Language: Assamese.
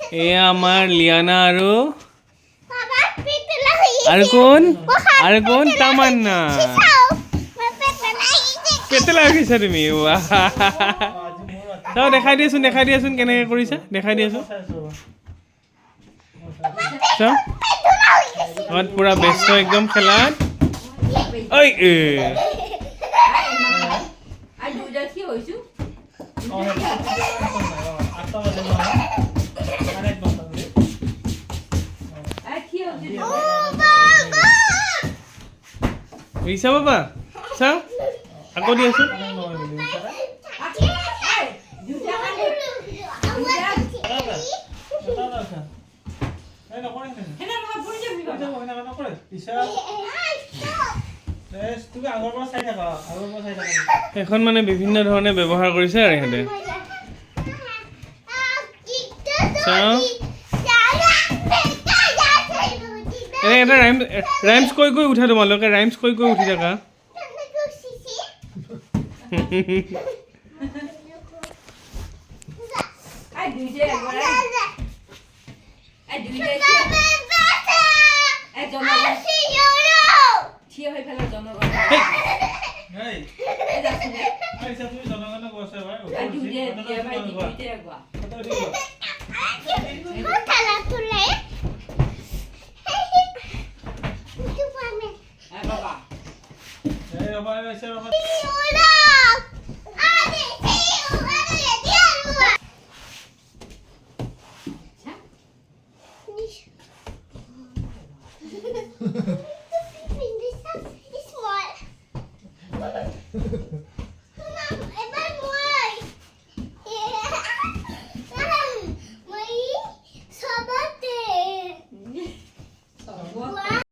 এয়া আমাৰ লিয়ানা আৰু কোন তামান্না পেটেলা ৰাখিছা তুমি চাও দেখাই দিয়াচোন কেনেকৈ কৰিছা দেখাই দিয়াচোন চাও পুৰা ব্যস্ত একদম খেলাত ঐ ৰিচা বাবা চাও আকৌ দি আছো এখন মানে বিভিন্ন ধৰণে ব্যৱহাৰ কৰিছে আৰু ইহঁতে চাও এটা ৰাইমছ কৈ উঠা তোমালোকে ৰাইমছ কৈ উঠি থাকা